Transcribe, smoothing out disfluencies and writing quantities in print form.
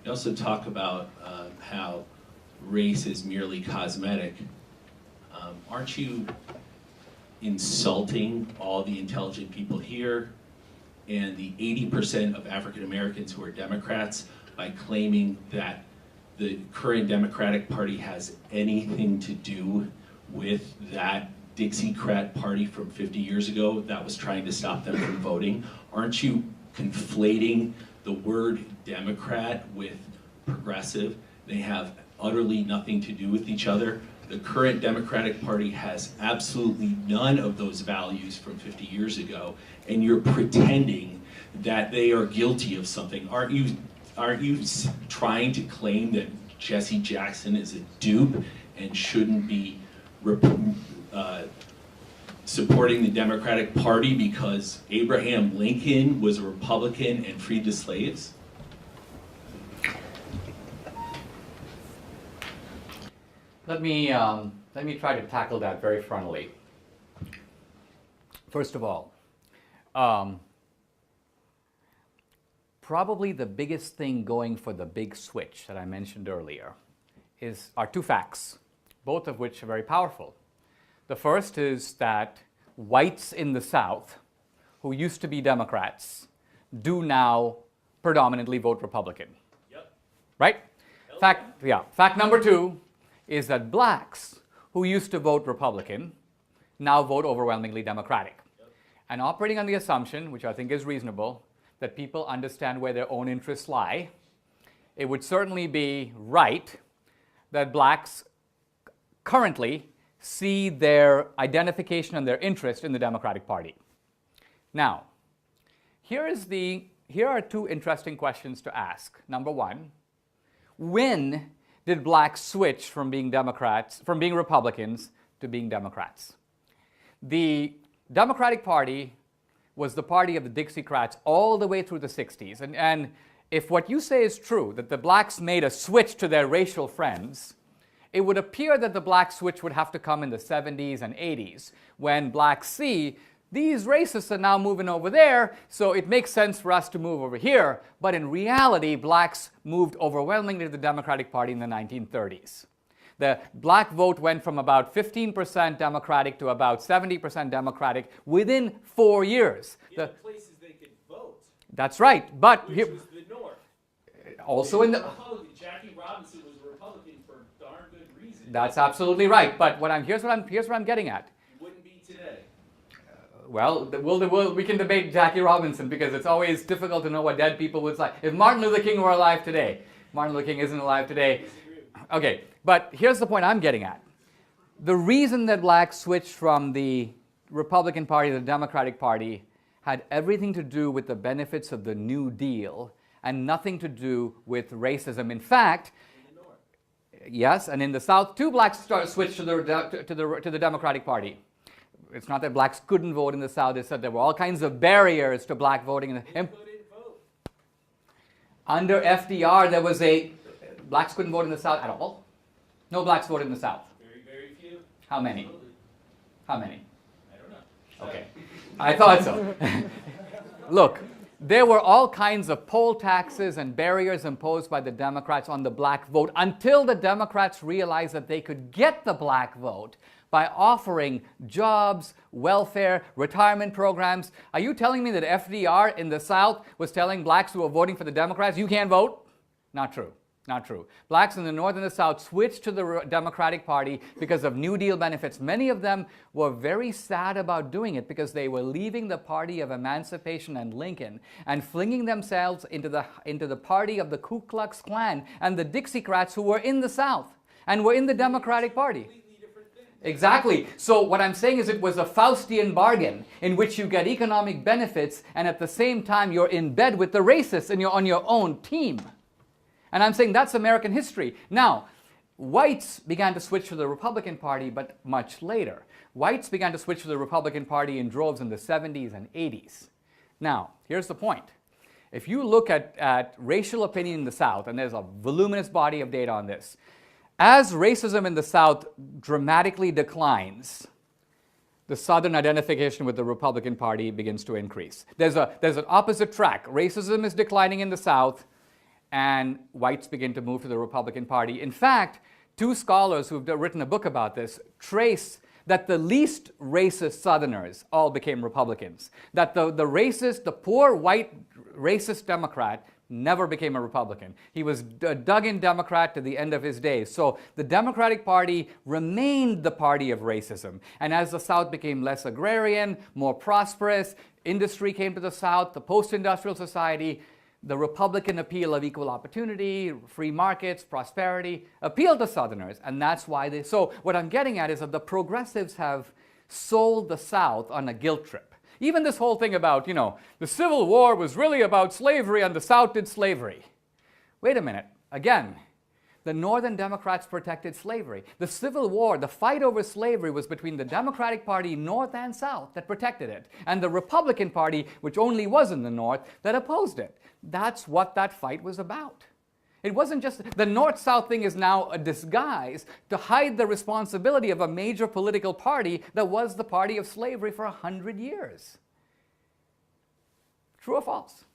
You also talk about how race is merely cosmetic. Aren't you insulting all the intelligent people here and the 80% of African Americans who are Democrats by claiming that the current Democratic Party has anything to do with that Dixiecrat party from 50 years ago that was trying to stop them from voting? Aren't you conflating the word Democrat with progressive? They have utterly nothing to do with each other. The current Democratic Party has absolutely none of those values from 50 years ago, and you're pretending that they are guilty of something. Aren't you trying to claim that Jesse Jackson is a dupe and shouldn't be supporting the Democratic Party because Abraham Lincoln was a Republican and freed the slaves? Let me try to tackle that very frontally. First of all, probably the biggest thing going for the big switch that I mentioned earlier are two facts, both of which are very powerful. The first is that whites in the South, who used to be Democrats, do now predominantly vote Republican. Yep. Right? Fact number two is that blacks who used to vote Republican now vote overwhelmingly Democratic. Yep. And operating on the assumption, which I think is reasonable, that people understand where their own interests lie, it would certainly be right that blacks currently see their identification and their interest in the Democratic Party. Now, here are two interesting questions to ask. Number one, when did blacks switch from being Republicans to being Democrats? The Democratic Party was the party of the Dixiecrats all the way through the 60s. And if what you say is true, that the blacks made a switch to their racial friends, it would appear that the black switch would have to come in the 70s and 80s, when blacks see these racists are now moving over there, so it makes sense for us to move over here. But in reality, blacks moved overwhelmingly to the Democratic Party in the 1930s. The black vote went from about 15% Democratic to about 70% Democratic within 4 years. In the places they could vote. That's right, but which was the North. Also in the Jackie Robinson was a Republican for darn good reason. That's absolutely right. But here's what I'm getting at. You wouldn't be today. Well, we can debate Jackie Robinson because it's always difficult to know what dead people would say. If Martin Luther King were alive today, Martin Luther King isn't alive today. Okay, but here's the point I'm getting at. The reason that blacks switched from the Republican Party to the Democratic Party had everything to do with the benefits of the New Deal and nothing to do with racism. In fact, yes, and in the South, too, blacks switched to the Democratic Party. It's not that blacks couldn't vote in the South. It's that there were all kinds of barriers to black voting. Under FDR, there was blacks couldn't vote in the South at all. No blacks voted in the South. Very, very few. How many? Absolutely. How many? I don't know. Okay. I thought so. Look, there were all kinds of poll taxes and barriers imposed by the Democrats on the black vote until the Democrats realized that they could get the black vote by offering jobs, welfare, retirement programs. Are you telling me that FDR in the South was telling blacks who were voting for the Democrats, you can't vote? Not true. Not true. Blacks in the North and the South switched to the Democratic Party because of New Deal benefits. Many of them were very sad about doing it because they were leaving the party of emancipation and Lincoln and flinging themselves into the party of the Ku Klux Klan and the Dixiecrats who were in the South and were in the Democratic Party. Exactly. So what I'm saying is it was a Faustian bargain in which you get economic benefits and at the same time you're in bed with the racists and you're on your own team. And I'm saying that's American history. Now, whites began to switch to the Republican Party, but much later. Whites began to switch to the Republican Party in droves in the 70s and 80s. Now, here's the point. If you look at racial opinion in the South, and there's a voluminous body of data on this, as racism in the South dramatically declines, the Southern identification with the Republican Party begins to increase. There's an opposite track. Racism is declining in the South, and whites begin to move to the Republican Party. In fact, two scholars who've written a book about this trace that the least racist Southerners all became Republicans. That the poor white racist Democrat never became a Republican. He was a dug-in Democrat to the end of his days. So the Democratic Party remained the party of racism. And as the South became less agrarian, more prosperous, industry came to the South, the post-industrial society, the Republican appeal of equal opportunity, free markets, prosperity, appealed to Southerners. And that's why they... So what I'm getting at is that the progressives have sold the South on a guilt trip. Even this whole thing about, the Civil War was really about slavery and the South did slavery. Wait a minute. Again, the Northern Democrats protected slavery. The Civil War, the fight over slavery was between the Democratic Party, North and South, that protected it, and the Republican Party, which only was in the North, that opposed it. That's what that fight was about. It wasn't just, the North-South thing is now a disguise to hide the responsibility of a major political party that was the party of slavery for 100 years. True or false?